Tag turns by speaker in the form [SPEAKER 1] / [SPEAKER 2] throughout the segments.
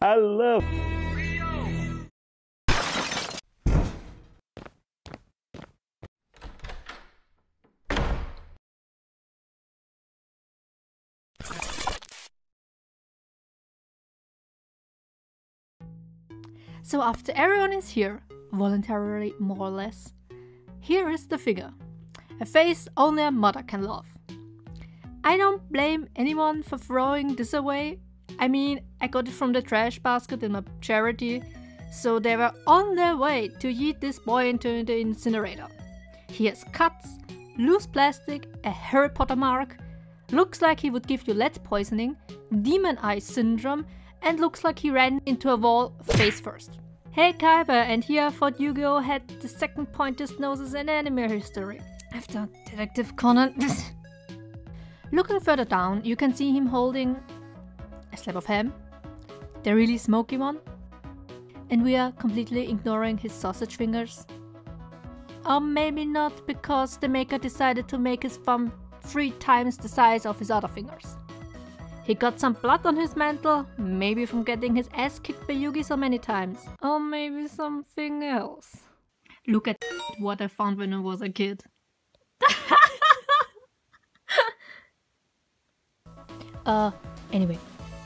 [SPEAKER 1] I love.
[SPEAKER 2] So after everyone is here, voluntarily more or less, here is the figure. A face only a mother can love. I don't blame anyone for throwing this away. I mean, I got it from the trash basket in my charity, so they were on their way to yeet this boy into the incinerator. He has cuts, loose plastic, a Harry Potter mark, looks like he would give you lead poisoning, demon eye syndrome, and looks like he ran into a wall face first. Hey Kaiba, and here I thought Yu-Gi-Oh had the second pointiest noses in anime history. After Detective Conan. Looking further down, you can see him holding a slab of ham, the really smoky one, and we are completely ignoring his sausage fingers. Or maybe not, because the maker decided to make his thumb 3 times the size of his other fingers. He got some blood on his mantle, maybe from getting his ass kicked by Yugi so many times. Or maybe something else. Look at what I found when I was a kid. Anyway,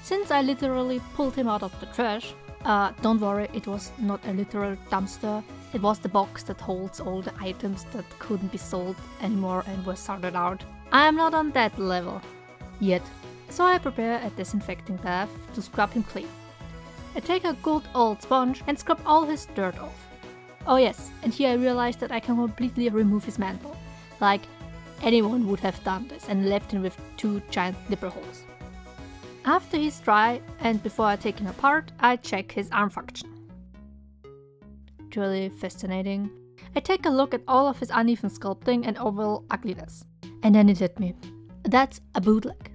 [SPEAKER 2] since I literally pulled him out of the trash, don't worry, it was not a literal dumpster. It was the box that holds all the items that couldn't be sold anymore and were sorted out. I am not on that level yet, so I prepare a disinfecting bath to scrub him clean. I take a good old sponge and scrub all his dirt off. Oh yes, and here I realized that I can completely remove his mantle. Like anyone would have done this and left him with 2 giant nipple holes. After he's dry and before I take him apart, I check his arm function. Truly fascinating. I take a look at all of his uneven sculpting and overall ugliness. And then it hit me. That's a bootleg.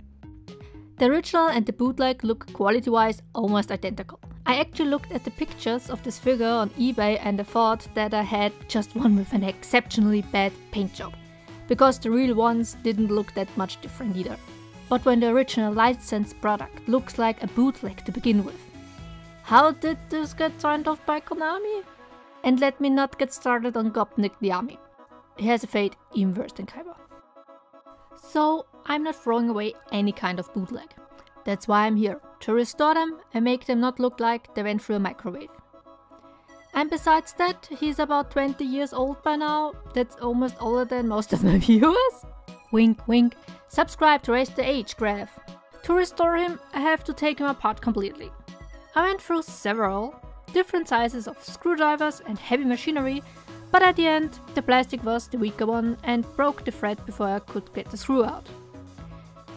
[SPEAKER 2] The original and the bootleg look quality-wise almost identical. I actually looked at the pictures of this figure on eBay and I thought that I had just one with an exceptionally bad paint job, because the real ones didn't look that much different either. But when the original licensed product looks like a bootleg to begin with, how did this get signed off by Konami? And let me not get started on Gopnik the Army. He has a fate even worse than Kaiba. So I'm not throwing away any kind of bootleg. That's why I'm here, to restore them and make them not look like they went through a microwave. And besides that, he's about 20 years old by now. That's almost older than most of my viewers. Wink wink. Subscribe to raise the age graph. To restore him, I have to take him apart completely. I went through several different sizes of screwdrivers and heavy machinery, but at the end, the plastic was the weaker one and broke the thread before I could get the screw out.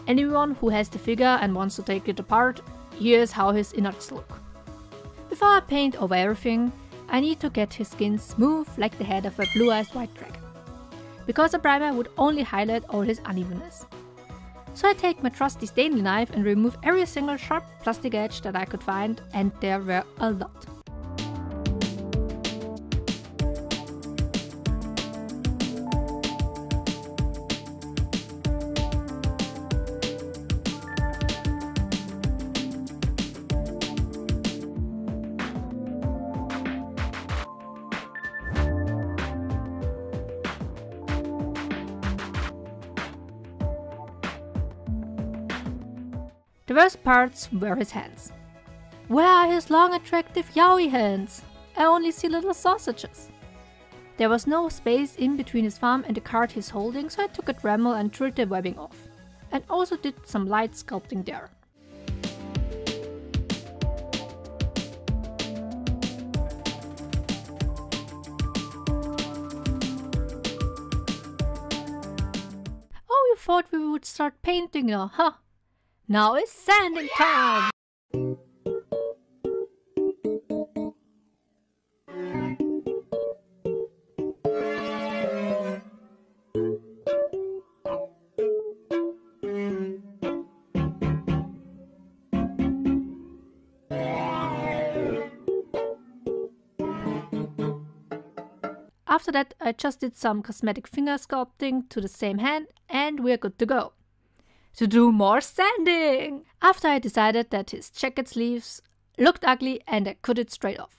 [SPEAKER 2] Anyone who has the figure and wants to take it apart, here's how his innards look. Before I paint over everything, I need to get his skin smooth like the head of a blue-eyed white dragon, because a primer would only highlight all his unevenness. So I take my trusty Stanley knife and remove every single sharp plastic edge that I could find, and there were a lot. The worst parts were his hands. Where are his long attractive yaoi hands? I only see little sausages. There was no space in between his thumb and the card he's holding, so I took a Dremel and drew the webbing off. And also did some light sculpting there. Oh, you thought we would start painting now, huh? Now it's sanding time! After that, I just did some cosmetic finger sculpting to the same hand and we're good to go. To do more sanding! After I decided that his jacket sleeves Looked ugly and I cut it straight off.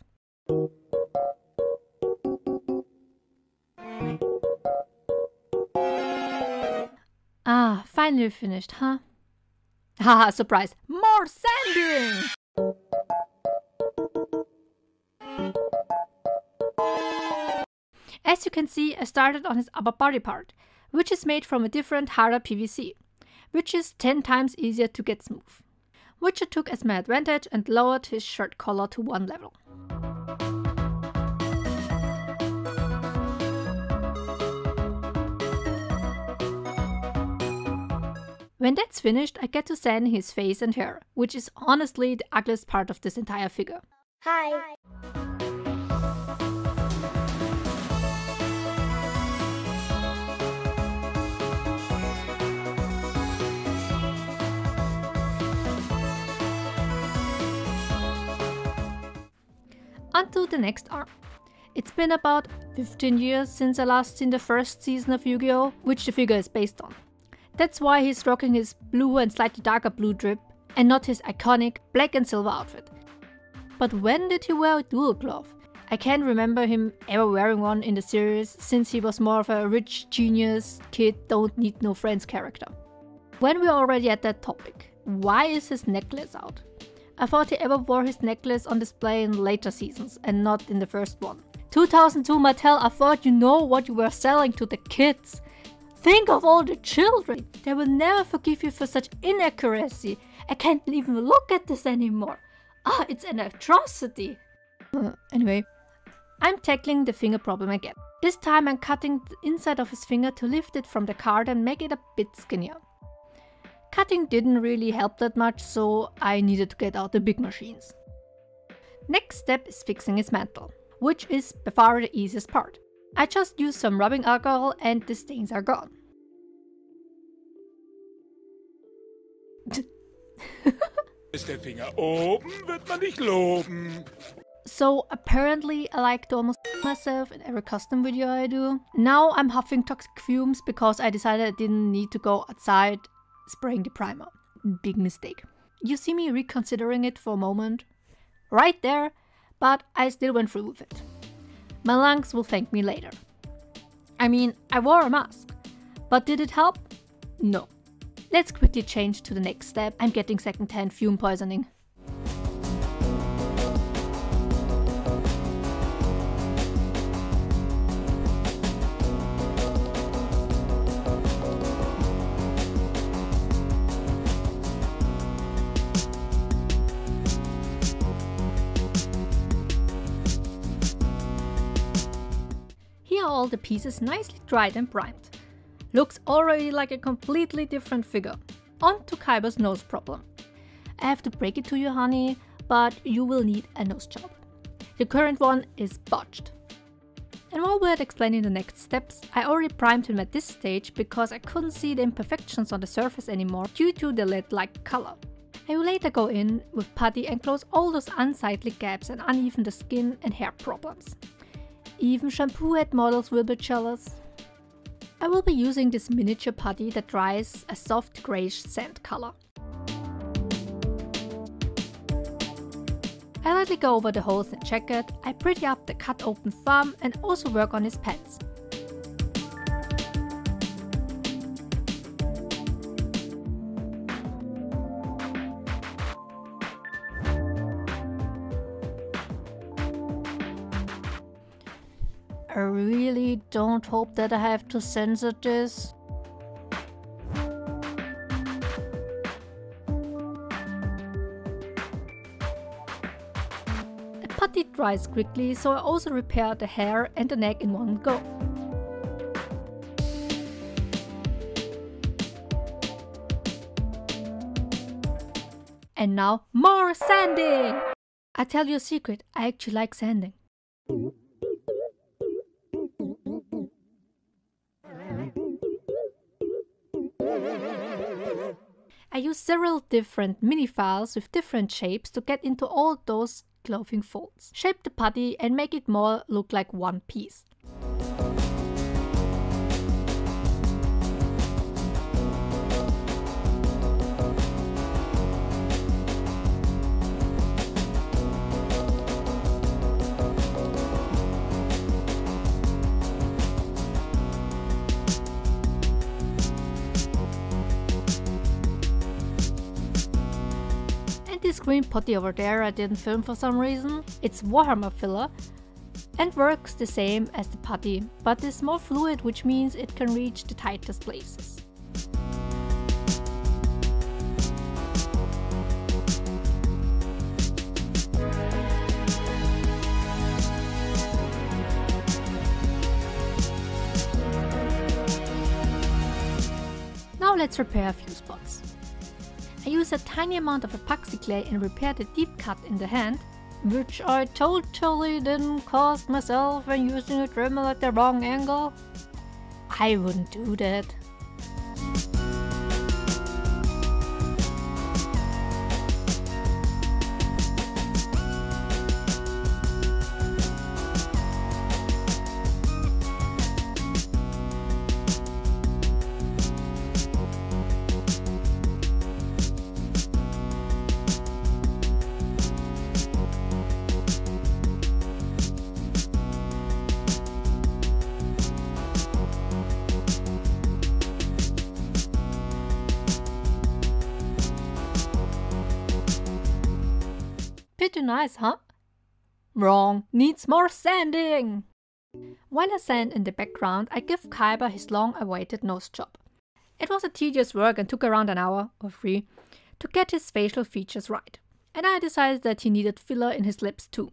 [SPEAKER 2] Ah, finally finished, huh? Haha, surprise! More sanding! As you can see, I started on his upper body part, which is made from a different, harder PVC, which is 10 times easier to get smooth, which I took as my advantage and lowered his shirt collar to 1 level. When that's finished, I get to sand his face and hair, which is honestly the ugliest part of this entire figure.
[SPEAKER 1] Hi.
[SPEAKER 2] On to the next arm. It's been about 15 years since I last seen the first season of Yu-Gi-Oh!, which the figure is based on. That's why he's rocking his blue and slightly darker blue drip, and not his iconic black and silver outfit. But when did he wear a dual glove? I can't remember him ever wearing one in the series, since he was more of a rich genius kid, don't need no friends character. When we're already at that topic, why is his necklace out? I thought he ever wore his necklace on display in later seasons and not in the first one. 2002 Mattel, I thought you know what you were selling to the kids. Think of all the children. They will never forgive you for such inaccuracy. I can't even look at this anymore. Ah, it's an atrocity. Anyway, I'm tackling the finger problem again. This time I'm cutting the inside of his finger to lift it from the card and make it a bit skinnier. Cutting didn't really help that much, so I needed to get out the big machines. Next step is fixing his mantle, which is by far the easiest part. I just use some rubbing alcohol and the stains are gone.
[SPEAKER 3] Ist der Finger oben, wird man dich loben.
[SPEAKER 2] So apparently I like to almost myself in every custom video I do. Now I'm huffing toxic fumes because I decided I didn't need to go outside spraying the primer. Big mistake. You see me reconsidering it for a moment? Right there, but I still went through with it. My lungs will thank me later. I mean, I wore a mask, but did it help? No. Let's quickly change to the next step. I'm getting secondhand fume poisoning. Here are all the pieces nicely dried and primed. Looks already like a completely different figure. On to Kaiba's nose problem. I have to break it to you, honey, but you will need a nose job. The current one is botched. And while we're explaining the next steps, I already primed him at this stage because I couldn't see the imperfections on the surface anymore due to the lead-like color. I will later go in with putty and close all those unsightly gaps and uneven the skin and hair problems. Even shampoo head models will be jealous. I will be using this miniature putty that dries a soft greyish sand color. I lightly go over the holes in the jacket, I pretty up the cut open thumb and also work on his pants. I really don't hope that I have to censor this. The putty dries quickly, so I also repair the hair and the neck in one go. And now more sanding! I tell you a secret, I actually like sanding. I use several different mini files with different shapes to get into all those clothing folds. Shape the putty and make it more look like one piece. this green putty over there I didn't film for some reason. It's Warhammer filler and works the same as the putty, but is more fluid, which means it can reach the tightest places. Now let's repair a few spots. I use a tiny amount of epoxy clay and repair the deep cut in the hand, which I totally didn't cause myself when using a Dremel at the wrong angle. I wouldn't do that. Pretty nice, huh? Wrong, needs more sanding! While I sand in the background, I give Kaiba his long-awaited nose job. It was a tedious work and took around an hour, or 3, to get his facial features right. And I decided that he needed filler in his lips too.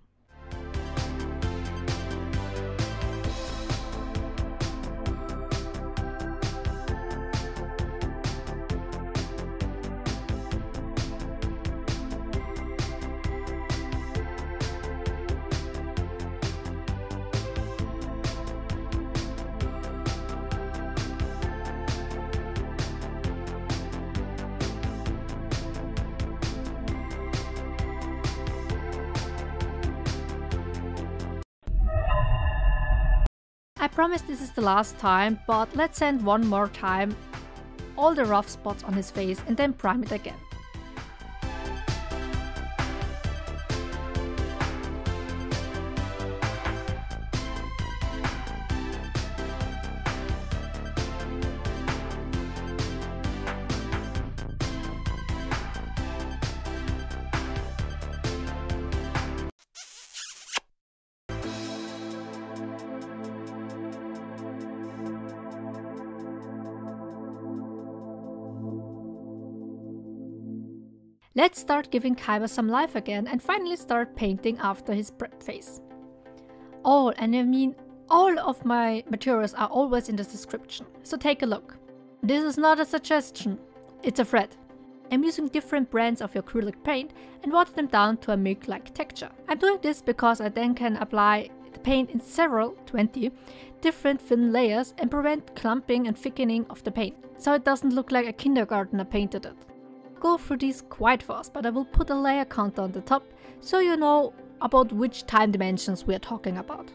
[SPEAKER 2] I promise this is the last time, but let's sand one more time all the rough spots on his face and then prime it again. Let's start giving Kaiba some life again and finally start painting after his face. All of my materials are always in the description, so take a look. This is not a suggestion, it's a thread. I'm using different brands of acrylic paint and water them down to a milk-like texture. I'm doing this because I then can apply the paint in several, 20, different thin layers and prevent clumping and thickening of the paint, so it doesn't look like a kindergartner painted it. Go through these quite fast, but I will put a layer counter on the top so you know about which time dimensions we are talking about.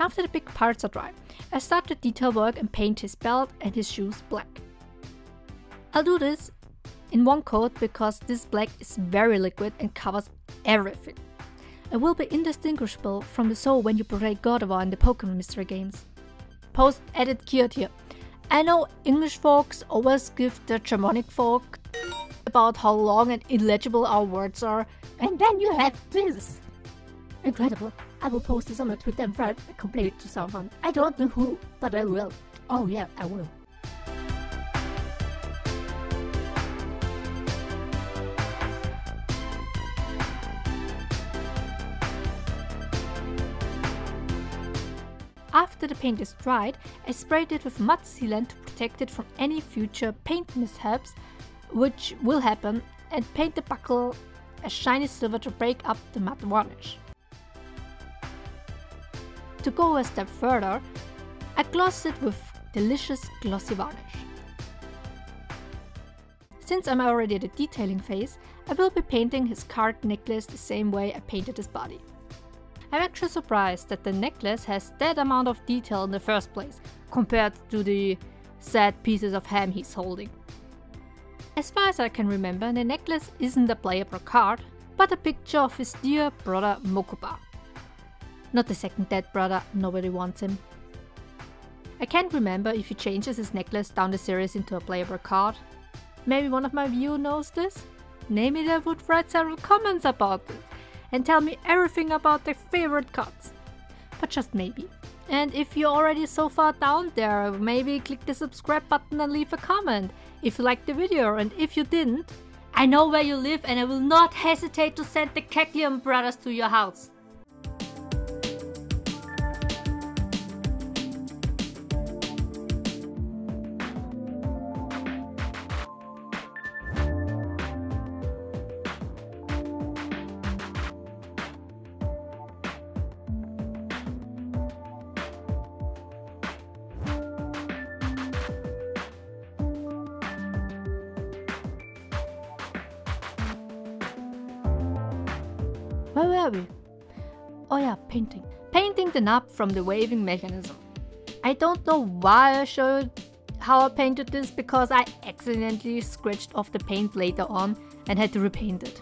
[SPEAKER 2] After the big parts are dry, I start the detail work and paint his belt and his shoes black. I'll do this in one coat because this black is very liquid and covers everything. It will be indistinguishable from the soul when you play God of War in the Pokemon mystery games. Post-edit cured here. I know English folks always give the Germanic folk about how long and illegible our words are, and then you have this. Incredible. I will post this on my Twitter and try to complain it to someone. I don't know who, but I will. Oh yeah, I will. After the paint is dried, I sprayed it with mud sealant to protect it from any future paint mishaps, which will happen, and paint the buckle a shiny silver to break up the matte varnish. To go a step further, I gloss it with delicious glossy varnish. Since I'm already at the detailing phase, I will be painting his card necklace the same way I painted his body. I'm actually surprised that the necklace has that amount of detail in the first place, compared to the sad pieces of ham he's holding. As far as I can remember, the necklace isn't a playable card, but a picture of his dear brother Mokuba. Not the second dead brother, nobody wants him. I can't remember if he changes his necklace down the series into a playable card. Maybe one of my viewers knows this? Maybe they would write several comments about this and tell me everything about their favorite cards. But just maybe. And if you're already so far down there, maybe click the subscribe button and leave a comment if you liked the video, and if you didn't, I know where you live and I will not hesitate to send the Keklian brothers to your house. Where were we? Oh yeah, painting. Painting the knob from the waving mechanism. I don't know why I showed how I painted this, because I accidentally scratched off the paint later on and had to repaint it.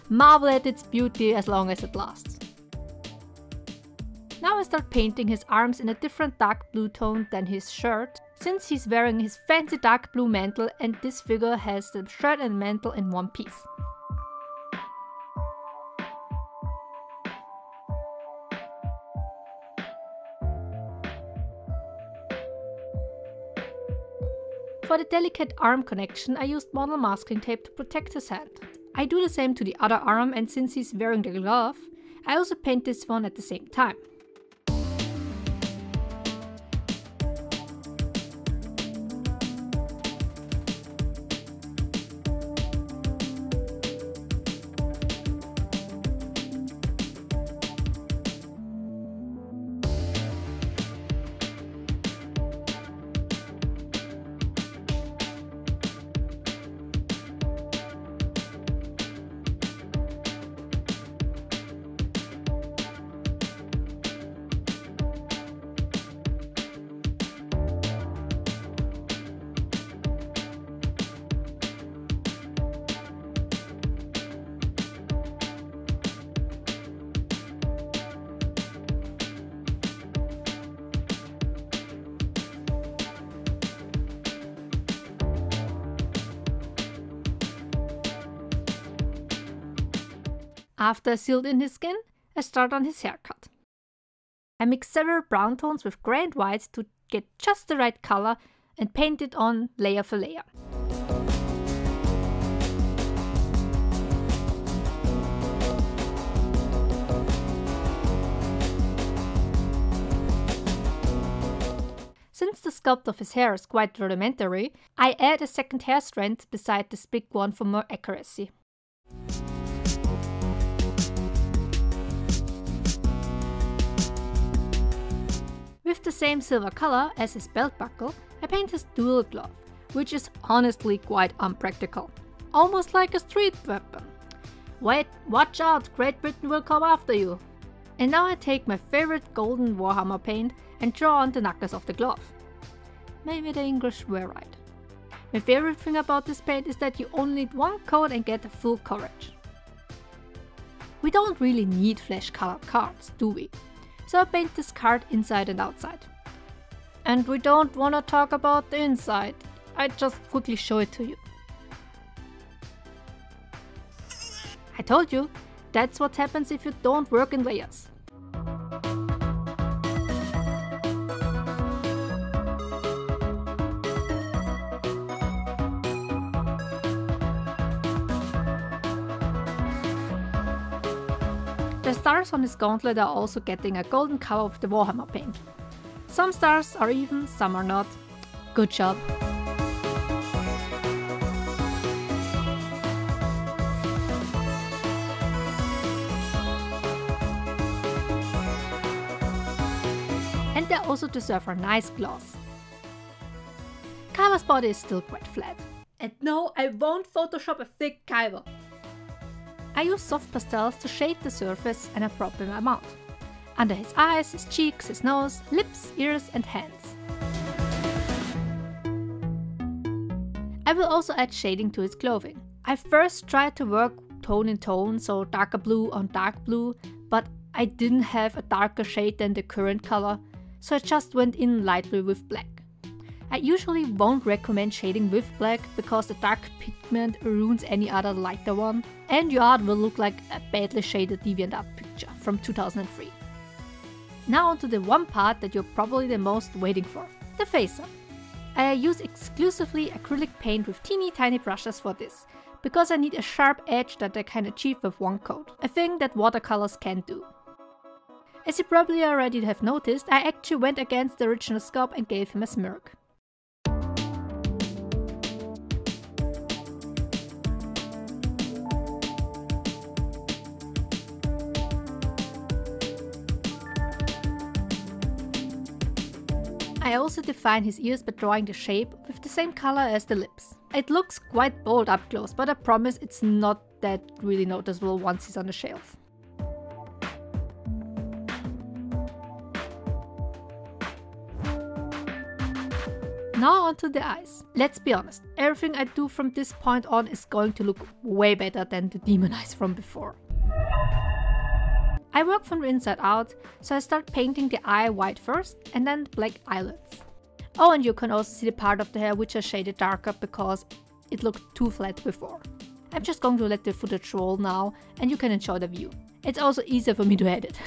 [SPEAKER 2] Marvel at its beauty as long as it lasts. Now I start painting his arms in a different dark blue tone than his shirt, since he's wearing his fancy dark blue mantle and this figure has the shirt and mantle in one piece. For the delicate arm connection, I used model masking tape to protect his hand. I do the same to the other arm, and since he's wearing the glove, I also paint this one at the same time. After I sealed in his skin, I start on his haircut. I mix several brown tones with grey and white to get just the right color and paint it on layer for layer. Since the sculpt of his hair is quite rudimentary, I add a second hair strand beside this big one for more accuracy. With the same silver color as his belt buckle, I paint his dual glove, which is honestly quite unpractical. Almost like a street weapon. Wait, watch out, Great Britain will come after you. And now I take my favorite golden Warhammer paint and draw on the knuckles of the glove. Maybe the English were right. My favorite thing about this paint is that you only need one coat and get the full coverage. We don't really need flash colored cards, do we? So I paint this card inside and outside. And we don't wanna talk about the inside, I just quickly show it to you. I told you, that's what happens if you don't work in layers. The stars on his gauntlet are also getting a golden cover of the Warhammer paint. Some stars are even, some are not. Good job! And they also deserve a nice gloss. Kaiba's body is still quite flat. And no, I won't Photoshop a thick Kaiba. I use soft pastels to shade the surface an appropriate amount. Under his eyes, his cheeks, his nose, lips, ears and hands. I will also add shading to his clothing. I first tried to work tone in tone, so darker blue on dark blue, but I didn't have a darker shade than the current color, so I just went in lightly with black. I usually won't recommend shading with black because the dark pigment ruins any other lighter one, and your art will look like a badly shaded DeviantArt picture from 2003. Now onto the one part that you're probably the most waiting for, the face up. I use exclusively acrylic paint with teeny tiny brushes for this, because I need a sharp edge that I can achieve with one coat, a thing that watercolors can't do. As you probably already have noticed, I actually went against the original sculpt and gave him a smirk. I also define his ears by drawing the shape with the same color as the lips. It looks quite bold up close, but I promise it's not that really noticeable once he's on the shelf. Now onto the eyes. Let's be honest, everything I do from this point on is going to look way better than the demon eyes from before. I work from the inside out, so I start painting the eye white first and then the black eyelids. Oh, and you can also see the part of the hair which I shaded darker because it looked too flat before. I'm just going to let the footage roll now and you can enjoy the view. It's also easier for me to edit.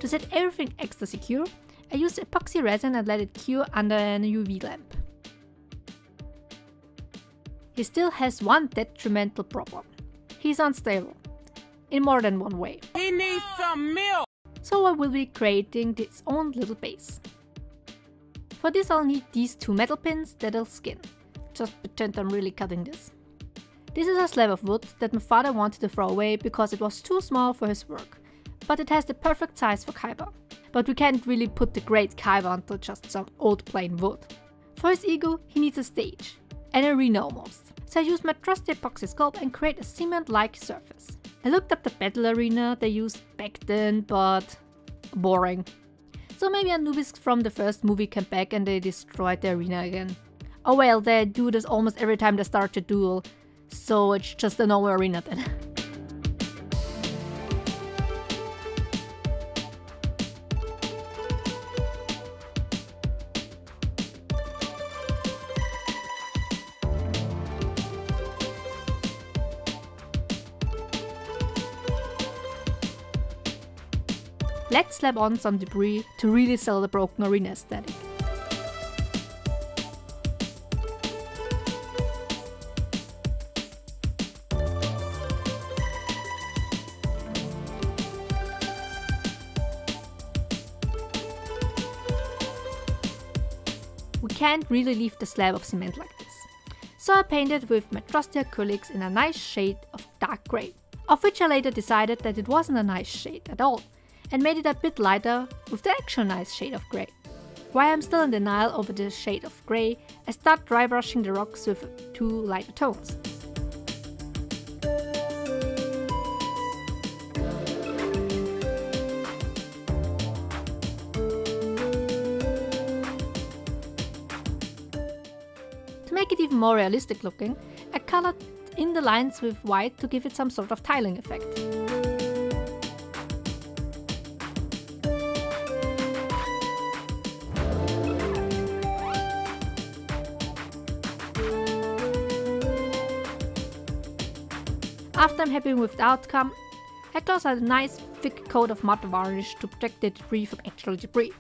[SPEAKER 2] To set everything extra secure, I used epoxy resin and let it cure under an UV lamp. He still has one detrimental problem. He's unstable. In more than one way.
[SPEAKER 1] He needs some milk!
[SPEAKER 2] So I will be creating its own little base. For this I'll need these two metal pins that I'll skin. Just pretend I'm really cutting this. This is a slab of wood that my father wanted to throw away because it was too small for his work. But it has the perfect size for Kaiba. But we can't really put the great Kaiba onto just some old plain wood. For his ego, he needs a stage. An arena almost. So I used my trusty epoxy sculpt and create a cement-like surface. I looked up the battle arena they used back then, but boring. So maybe Anubis from the first movie came back and they destroyed the arena again. Oh well, they do this almost every time they start a duel, so it's just a normal arena then. Let's slap on some debris to really sell the broken arena aesthetic. We can't really leave the slab of cement like this. So I painted with my trusty acrylics in a nice shade of dark grey, of which I later decided that it wasn't a nice shade at all, and made it a bit lighter with the actual nice shade of grey. While I'm still in denial over the shade of grey, I start dry brushing the rocks with 2 lighter tones. To make it even more realistic looking, I colored in the lines with white to give it some sort of tiling effect. After I'm happy with the outcome, I gloss a nice thick coat of matte varnish to protect the debris from actual debris.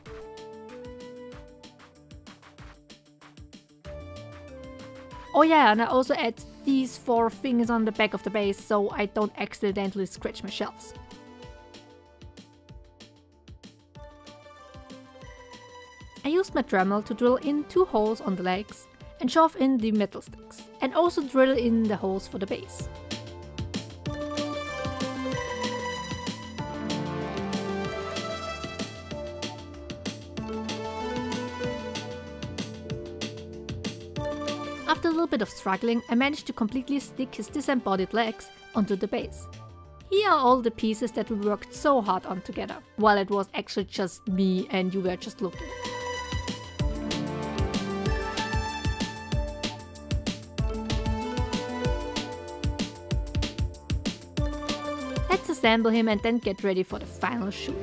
[SPEAKER 2] Oh yeah, and I also add these 4 fingers on the back of the base so I don't accidentally scratch my shelves. I used my Dremel to drill in 2 holes on the legs and shove in the metal sticks, and also drill in the holes for the base. After a little bit of struggling, I managed to completely stick his disembodied legs onto the base. Here are all the pieces that we worked so hard on together, while it was actually just me and you were just looking. Let's assemble him and then get ready for the final shoot.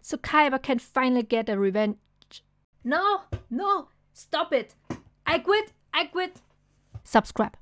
[SPEAKER 2] So Kaiba can finally get a revenge. No, stop it. I quit. Subscribe.